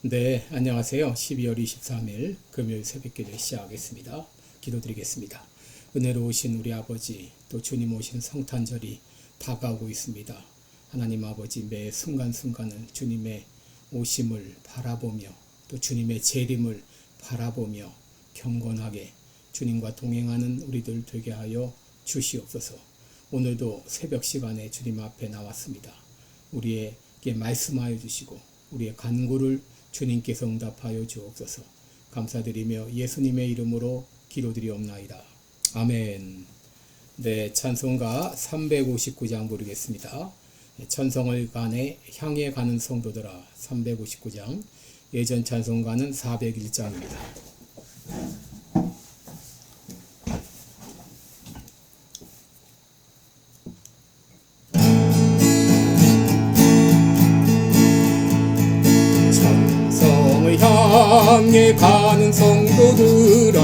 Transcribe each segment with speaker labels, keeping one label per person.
Speaker 1: 네, 안녕하세요. 12월 23일 금요일 새벽기도 시작하겠습니다. 기도드리겠습니다. 은혜로우신 우리 아버지, 또 주님 오신 성탄절이 다가오고 있습니다. 하나님 아버지, 매 순간순간을 주님의 오심을 바라보며 또 주님의 재림을 바라보며 경건하게 주님과 동행하는 우리들 되게 하여 주시옵소서. 오늘도 새벽 시간에 주님 앞에 나왔습니다. 우리에게 말씀하여 주시고 우리의 간구를 주님께서 응답하여 주옵소서. 감사드리며 예수님의 이름으로 기도드리옵나이다. 아멘. 네, 찬송가 359장 부르겠습니다. 천성을 간에 향해 가는 성도들아 359장. 예전 찬송가는 401장입니다. 향해 가는 성도들아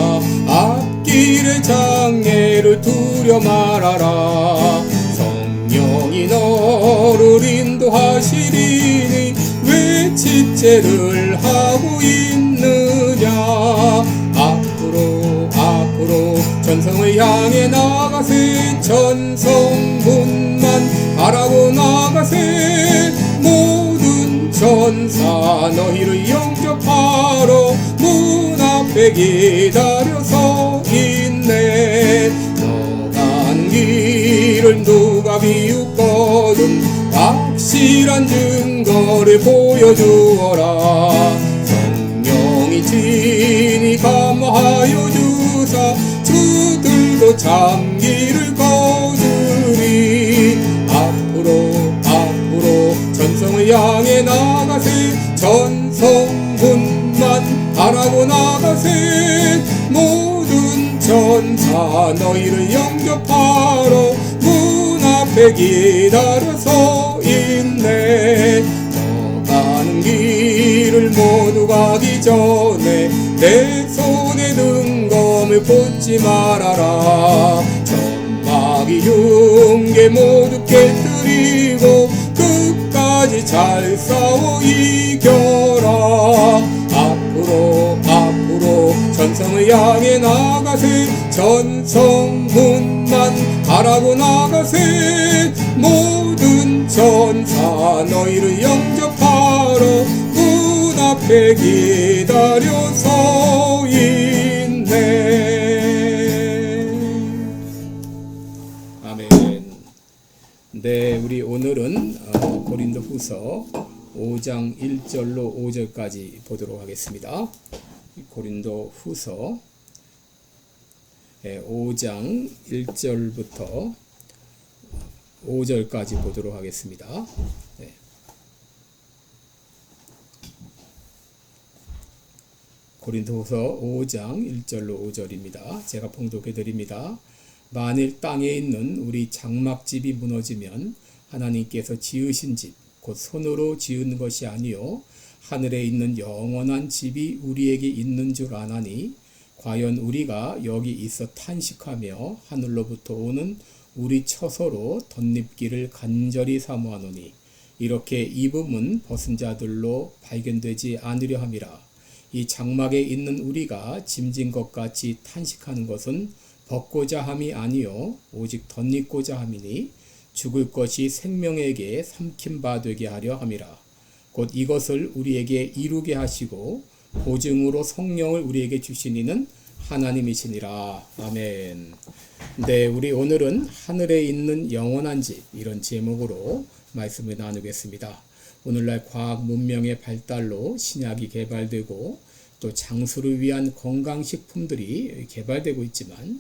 Speaker 1: 앞길의 장애를 두려 말아라. 성령이 너를 인도하시리니 왜 지체를 하고 있느냐. 앞으로 전성을 향해 나가세. 전성문만 바라고 나가세. 모든 천사 너희를 영접하러 문 앞에 기다려서 있네. 너 가는 길을 누가 비웃거든 확실한 증거를 보여주어라. 성령이 친히 감화하여 주사 주들도 참기를 거두리. 앞으로 전성을 향해 나가세. 전성문만 바라고 나가세. 모든 천사 너희를 영접하러 문 앞에 기다려서 있네. 너 가는 길을 모두 가기 전에 내 손에 등검을 꽂지 말아라. 천막이 흉계 모두 깨뜨리고 끝까지 잘 싸워 이겨라. 앞으로 전성을 향해 나가세. 전성문만 바라고 나가세. 모든 천사 너희를 영접하러 문 앞에 기다려서 있네. 아멘. 네, 우리 오늘은 고린도후서 5장 1절로 5절까지 보도록 하겠습니다. 고린도후서 5장 1절부터 5절까지 보도록 하겠습니다. 네. 고린도후서 5장 1절로 5절입니다. 제가 봉독해 드립니다. 만일 땅에 있는 우리 장막집이 무너지면 하나님께서 지으신 집 곧 손으로 지은 것이 아니요 하늘에 있는 영원한 집이 우리에게 있는 줄 아나니 과연 우리가 여기 있어 탄식하며 하늘로부터 오는 우리 처소로 덧립기를 간절히 사모하노니 이렇게 입음은 벗은 자들로 발견되지 않으려 함이라. 이 장막에 있는 우리가 짐진 것 같이 탄식하는 것은 벗고자 함이 아니요 오직 덧입고자 함이니 죽을 것이 생명에게 삼킴바 되게 하려 함이라. 곧 이것을 우리에게 이루게 하시고 보증으로 성령을 우리에게 주시니는 하나님이시니라. 아멘. 네, 우리 오늘은 하늘에 있는 영원한 집 이런 제목으로 말씀을 나누겠습니다. 오늘날 과학 문명의 발달로 신약이 개발되고 또 장수를 위한 건강식품들이 개발되고 있지만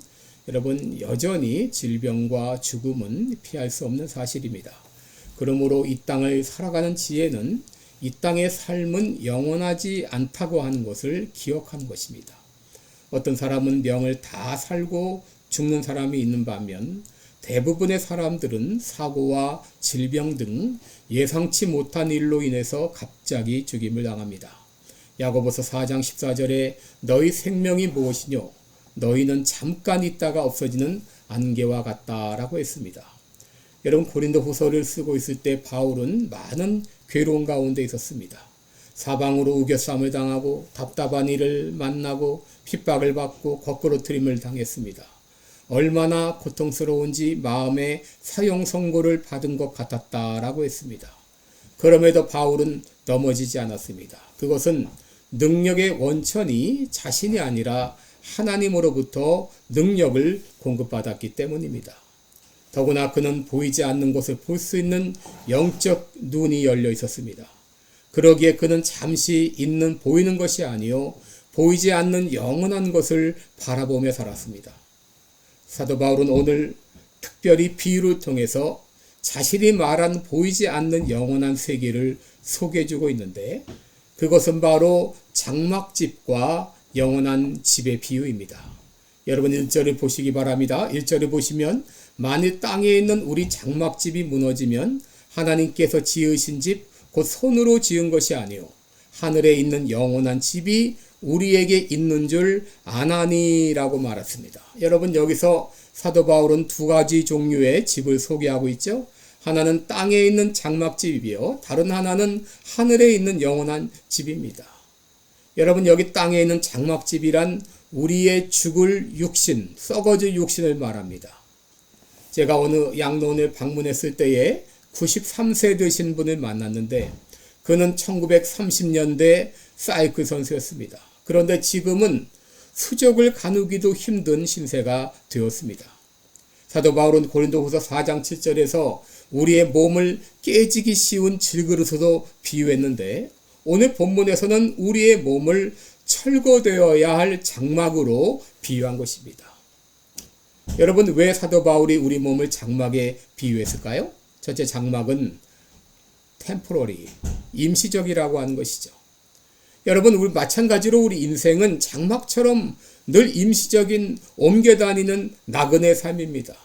Speaker 1: 여러분 여전히 질병과 죽음은 피할 수 없는 사실입니다. 그러므로 이 땅을 살아가는 지혜는 이 땅의 삶은 영원하지 않다고 하는 것을 기억하는 것입니다. 어떤 사람은 명을 다 살고 죽는 사람이 있는 반면 대부분의 사람들은 사고와 질병 등 예상치 못한 일로 인해서 갑자기 죽임을 당합니다. 야고보서 4장 14절에 너희 생명이 무엇이뇨? 너희는 잠깐 있다가 없어지는 안개와 같다라고 했습니다. 여러분 고린도 후서를 쓰고 있을 때 바울은 많은 괴로운 가운데 있었습니다. 사방으로 우겨쌈을 당하고 답답한 일을 만나고 핍박을 받고 거꾸로뜨림을 당했습니다. 얼마나 고통스러운지 마음에 사형 선고를 받은 것 같았다라고 했습니다. 그럼에도 바울은 넘어지지 않았습니다. 그것은 능력의 원천이 자신이 아니라 하나님으로부터 능력을 공급받았기 때문입니다. 더구나 그는 보이지 않는 것을 볼 수 있는 영적 눈이 열려 있었습니다. 그러기에 그는 잠시 있는 보이는 것이 아니요 보이지 않는 영원한 것을 바라보며 살았습니다. 사도 바울은 오늘 특별히 비유를 통해서 자신이 말한 보이지 않는 영원한 세계를 소개해주고 있는데 그것은 바로 장막집과 영원한 집의 비유입니다. 여러분 1절을 보시기 바랍니다. 1절을 보시면 만일 땅에 있는 우리 장막집이 무너지면 하나님께서 지으신 집 곧 손으로 지은 것이 아니요 하늘에 있는 영원한 집이 우리에게 있는 줄 아나니라고 말했습니다. 여러분 여기서 사도 바울은 두 가지 종류의 집을 소개하고 있죠. 하나는 땅에 있는 장막집이며 다른 하나는 하늘에 있는 영원한 집입니다. 여러분 여기 땅에 있는 장막집이란 우리의 죽을 육신, 썩어질 육신을 말합니다. 제가 어느 양로원을 방문했을 때에 93세 되신 분을 만났는데 그는 1930년대 사이클 선수였습니다. 그런데 지금은 수족을 가누기도 힘든 신세가 되었습니다. 사도 바울은 고린도후서 4장 7절에서 우리의 몸을 깨지기 쉬운 질그릇으로 비유했는데 오늘 본문에서는 우리의 몸을 철거되어야 할 장막으로 비유한 것입니다. 여러분 왜 사도 바울이 우리 몸을 장막에 비유했을까요? 첫째 장막은 temporary, 임시적이라고 하는 것이죠. 여러분 우리 마찬가지로 우리 인생은 장막처럼 늘 임시적인 옮겨 다니는 나그네 삶입니다.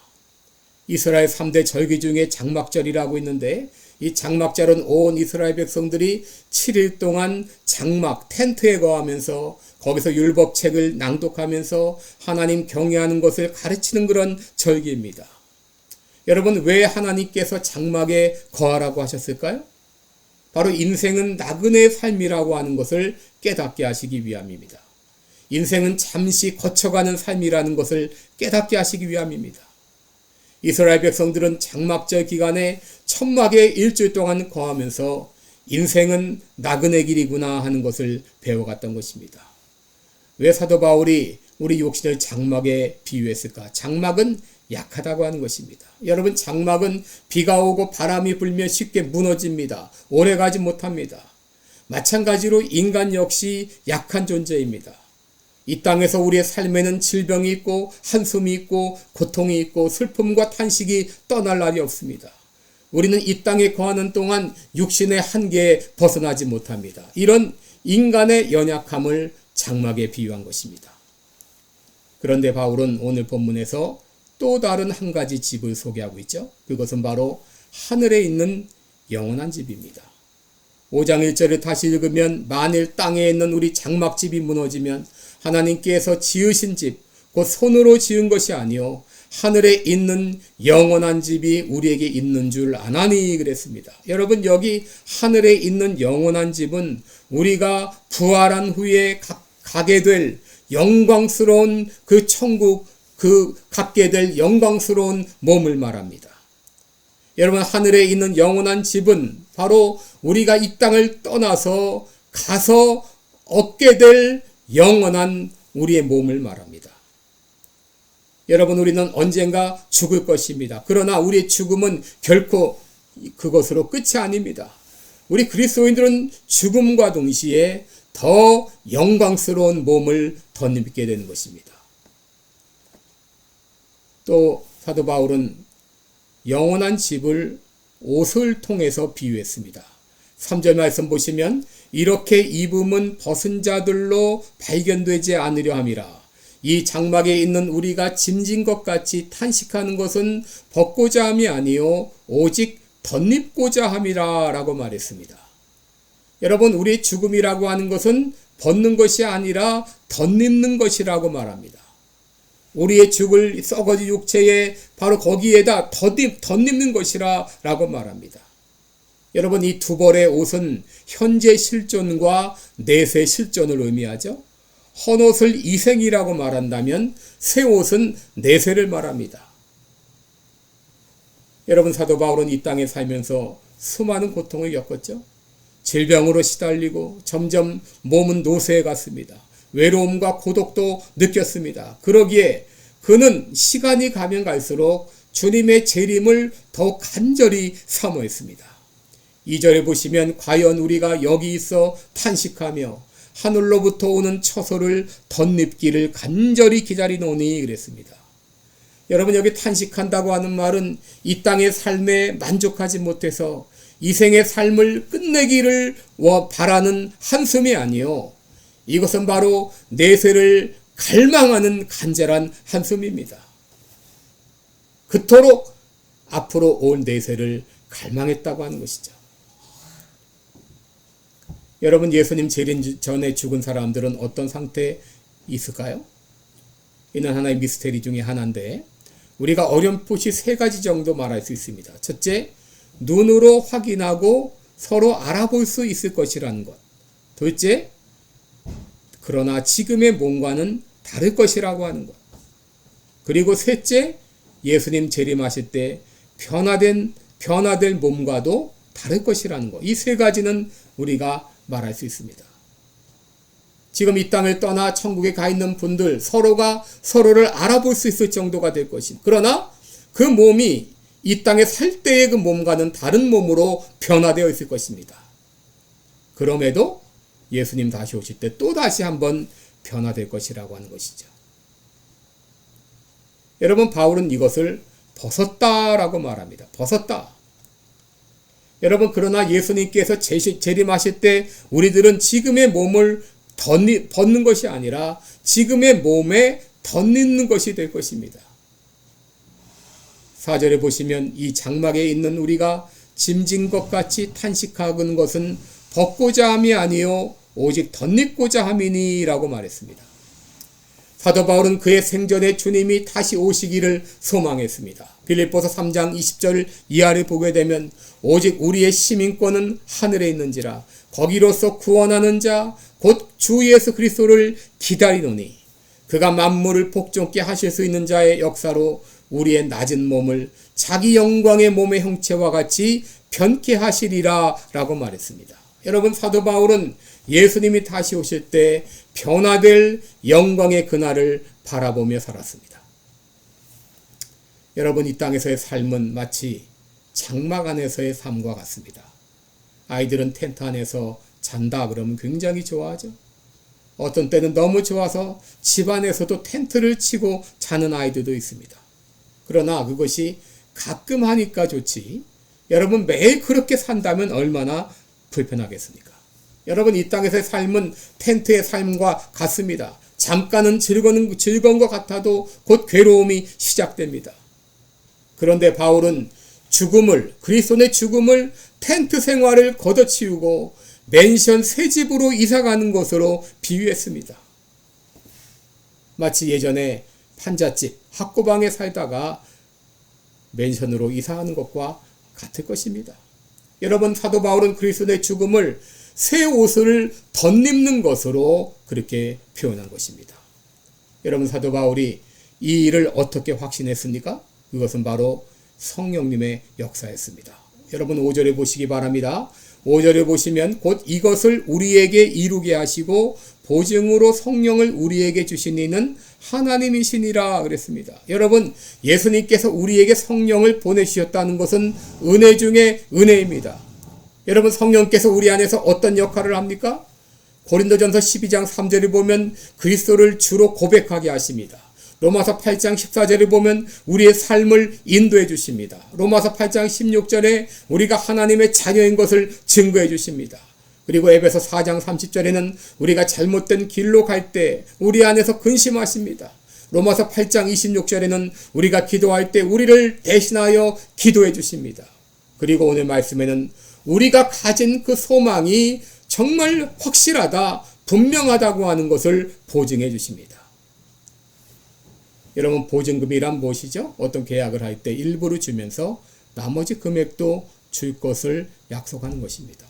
Speaker 1: 이스라엘 3대 절기 중에 장막절이라고 있는데 이 장막절은 온 이스라엘 백성들이 7일 동안 장막, 텐트에 거하면서 거기서 율법책을 낭독하면서 하나님 경외하는 것을 가르치는 그런 절기입니다. 여러분 왜 하나님께서 장막에 거하라고 하셨을까요? 바로 인생은 나그네의 삶이라고 하는 것을 깨닫게 하시기 위함입니다. 인생은 잠시 거쳐가는 삶이라는 것을 깨닫게 하시기 위함입니다. 이스라엘 백성들은 장막절 기간에 천막에 일주일 동안 거하면서 인생은 나그네 길이구나 하는 것을 배워갔던 것입니다. 왜 사도 바울이 우리 육신을 장막에 비유했을까? 장막은 약하다고 하는 것입니다. 여러분 장막은 비가 오고 바람이 불면 쉽게 무너집니다. 오래가지 못합니다. 마찬가지로 인간 역시 약한 존재입니다. 이 땅에서 우리의 삶에는 질병이 있고 한숨이 있고 고통이 있고 슬픔과 탄식이 떠날 날이 없습니다. 우리는 이 땅에 거하는 동안 육신의 한계에 벗어나지 못합니다. 이런 인간의 연약함을 장막에 비유한 것입니다. 그런데 바울은 오늘 본문에서 또 다른 한 가지 집을 소개하고 있죠. 그것은 바로 하늘에 있는 영원한 집입니다. 5장 1절을 다시 읽으면 만일 땅에 있는 우리 장막집이 무너지면 하나님께서 지으신 집, 곧 손으로 지은 것이 아니요 하늘에 있는 영원한 집이 우리에게 있는 줄 아나니 그랬습니다. 여러분 여기 하늘에 있는 영원한 집은 우리가 부활한 후에 가게 될 영광스러운 그 천국, 그 갖게 될 영광스러운 몸을 말합니다. 여러분 하늘에 있는 영원한 집은 바로 우리가 이 땅을 떠나서 가서 얻게 될 영원한 우리의 몸을 말합니다. 여러분 우리는 언젠가 죽을 것입니다. 그러나 우리의 죽음은 결코 그것으로 끝이 아닙니다. 우리 그리스도인들은 죽음과 동시에 더 영광스러운 몸을 덧입게 되는 것입니다. 또 사도 바울은 영원한 집을 옷을 통해서 비유했습니다. 3절 말씀 보시면 이렇게 입음은 벗은 자들로 발견되지 않으려 함이라. 이 장막에 있는 우리가 짐진 것 같이 탄식하는 것은 벗고자 함이 아니요 오직 덧입고자 함이라 라고 말했습니다. 여러분 우리의 죽음이라고 하는 것은 벗는 것이 아니라 덧입는 것이라고 말합니다. 우리의 죽을 썩어진 육체에 바로 거기에다 덧입는 것이라 라고 말합니다. 여러분, 이 두 벌의 옷은 현재 실존과 내세 실존을 의미하죠. 헌옷을 이생이라고 말한다면 새 옷은 내세를 말합니다. 여러분, 사도 바울은 이 땅에 살면서 수많은 고통을 겪었죠. 질병으로 시달리고 점점 몸은 노쇠해 갔습니다. 외로움과 고독도 느꼈습니다. 그러기에 그는 시간이 가면 갈수록 주님의 재림을 더욱 간절히 사모했습니다. 2절에 보시면 과연 우리가 여기 있어 탄식하며 하늘로부터 오는 처소를 덧입기를 간절히 기다리노니 그랬습니다. 여러분, 여기 탄식한다고 하는 말은 이 땅의 삶에 만족하지 못해서 이 생의 삶을 끝내기를 바라는 한숨이 아니요, 이것은 바로 내세를 갈망하는 간절한 한숨입니다. 그토록 앞으로 올 내세를 갈망했다고 하는 것이죠. 여러분, 예수님 재림 전에 죽은 사람들은 어떤 상태에 있을까요? 이는 하나의 미스테리 중에 하나인데 우리가 어렴풋이 세 가지 정도 말할 수 있습니다. 첫째, 눈으로 확인하고 서로 알아볼 수 있을 것이라는 것. 둘째, 그러나 지금의 몸과는 다를 것이라고 하는 것. 그리고 셋째, 예수님 재림하실 때 변화될 몸과도 다를 것이라는 것. 이 세 가지는 우리가 말할 수 있습니다. 지금 이 땅을 떠나 천국에 가 있는 분들 서로가 서로를 알아볼 수 있을 정도가 될 것입니다. 그러나 그 몸이 이 땅에 살 때의 그 몸과는 다른 몸으로 변화되어 있을 것입니다. 그럼에도 예수님 다시 오실 때 또 다시 한번 변화될 것이라고 하는 것이죠. 여러분, 바울은 이것을 벗었다라고 말합니다. 벗었다. 여러분, 그러나 예수님께서 재림하실 때 우리들은 지금의 몸을 벗는 것이 아니라 지금의 몸에 덧입는 것이 될 것입니다. 4절에 보시면 이 장막에 있는 우리가 짐진 것 같이 탄식하는 것은 벗고자 함이 아니요 오직 덧입고자 함이니 라고 말했습니다. 사도 바울은 그의 생전에 주님이 다시 오시기를 소망했습니다. 빌립보서 3장 20절 이하를 보게 되면 오직 우리의 시민권은 하늘에 있는지라 거기로서 구원하는 자 곧 주 예수 그리스도를 기다리노니 그가 만물을 복종케 하실 수 있는 자의 역사로 우리의 낮은 몸을 자기 영광의 몸의 형체와 같이 변케 하시리라 라고 말했습니다. 여러분, 사도 바울은 예수님이 다시 오실 때 변화될 영광의 그날을 바라보며 살았습니다. 여러분, 이 땅에서의 삶은 마치 장막 안에서의 삶과 같습니다. 아이들은 텐트 안에서 잔다 그러면 굉장히 좋아하죠. 어떤 때는 너무 좋아서 집 안에서도 텐트를 치고 자는 아이들도 있습니다. 그러나 그것이 가끔 하니까 좋지, 여러분 매일 그렇게 산다면 얼마나 불편하겠습니까? 여러분, 이 땅에서의 삶은 텐트의 삶과 같습니다. 잠깐은 즐거운 것 같아도 곧 괴로움이 시작됩니다. 그런데 바울은 그리스도의 죽음을 텐트 생활을 걷어치우고 맨션 새 집으로 이사가는 것으로 비유했습니다. 마치 예전에 판잣집, 학고방에 살다가 맨션으로 이사하는 것과 같을 것입니다. 여러분, 사도 바울은 그리스도의 죽음을 새 옷을 덧입는 것으로 그렇게 표현한 것입니다. 여러분, 사도 바울이 이 일을 어떻게 확신했습니까? 그것은 바로 성령님의 역사였습니다. 여러분, 5절에 보시기 바랍니다. 5절에 보시면 곧 이것을 우리에게 이루게 하시고 보증으로 성령을 우리에게 주신 이는 하나님이시니라 그랬습니다. 여러분, 예수님께서 우리에게 성령을 보내주셨다는 것은 은혜 중에 은혜입니다. 여러분, 성령께서 우리 안에서 어떤 역할을 합니까? 고린도전서 12장 3절을 보면 그리스도를 주로 고백하게 하십니다. 로마서 8장 14절을 보면 우리의 삶을 인도해 주십니다. 로마서 8장 16절에 우리가 하나님의 자녀인 것을 증거해 주십니다. 그리고 에베소 4장 30절에는 우리가 잘못된 길로 갈 때 우리 안에서 근심하십니다. 로마서 8장 26절에는 우리가 기도할 때 우리를 대신하여 기도해 주십니다. 그리고 오늘 말씀에는 우리가 가진 그 소망이 정말 확실하다, 분명하다고 하는 것을 보증해 주십니다. 여러분, 보증금이란 무엇이죠? 어떤 계약을 할 때 일부를 주면서 나머지 금액도 줄 것을 약속하는 것입니다.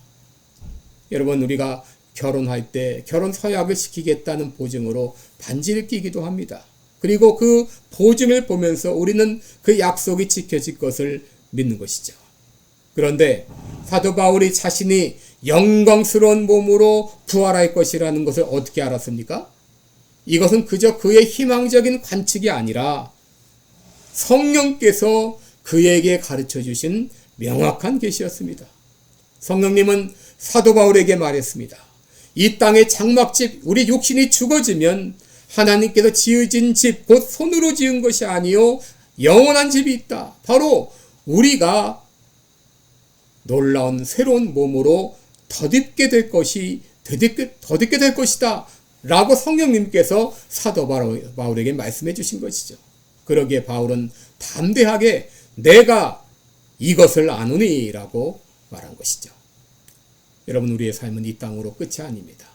Speaker 1: 여러분, 우리가 결혼할 때 결혼 서약을 시키겠다는 보증으로 반지를 끼기도 합니다. 그리고 그 보증을 보면서 우리는 그 약속이 지켜질 것을 믿는 것이죠. 그런데 사도 바울이 자신이 영광스러운 몸으로 부활할 것이라는 것을 어떻게 알았습니까? 이것은 그저 그의 희망적인 관측이 아니라 성령께서 그에게 가르쳐 주신 명확한 계시였습니다. 성령님은 사도 바울에게 말했습니다. 이 땅의 장막집, 우리 육신이 죽어지면 하나님께서 지으신 집, 곧 손으로 지은 것이 아니요 영원한 집이 있다. 바로 우리가 놀라운 새로운 몸으로 덧입게 될 것이다. 라고 성령님께서 사도 바울에게 말씀해 주신 것이죠. 그러기에 바울은 담대하게 내가 이것을 아노니 라고 말한 것이죠. 여러분, 우리의 삶은 이 땅으로 끝이 아닙니다.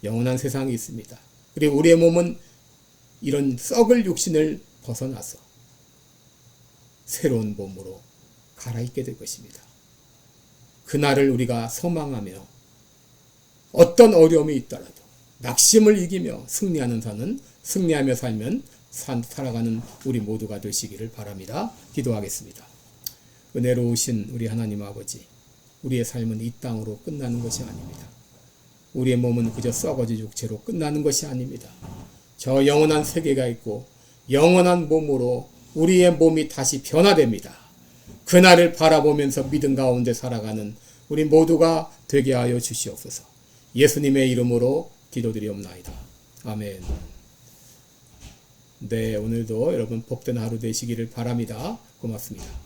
Speaker 1: 영원한 세상이 있습니다. 그리고 우리의 몸은 이런 썩을 육신을 벗어나서 새로운 몸으로 갈아입게 될 것입니다. 그날을 우리가 소망하며 어떤 어려움이 있더라도 낙심을 이기며 승리하며 살면 살아가는 우리 모두가 되시기를 바랍니다. 기도하겠습니다. 은혜로우신 우리 하나님 아버지, 우리의 삶은 이 땅으로 끝나는 것이 아닙니다. 우리의 몸은 그저 썩어진 육체로 끝나는 것이 아닙니다. 저 영원한 세계가 있고 영원한 몸으로 우리의 몸이 다시 변화됩니다. 그날을 바라보면서 믿음 가운데 살아가는 우리 모두가 되게 하여 주시옵소서. 예수님의 이름으로 기도드리옵나이다. 아멘. 네, 오늘도 여러분 복된 하루 되시기를 바랍니다. 고맙습니다.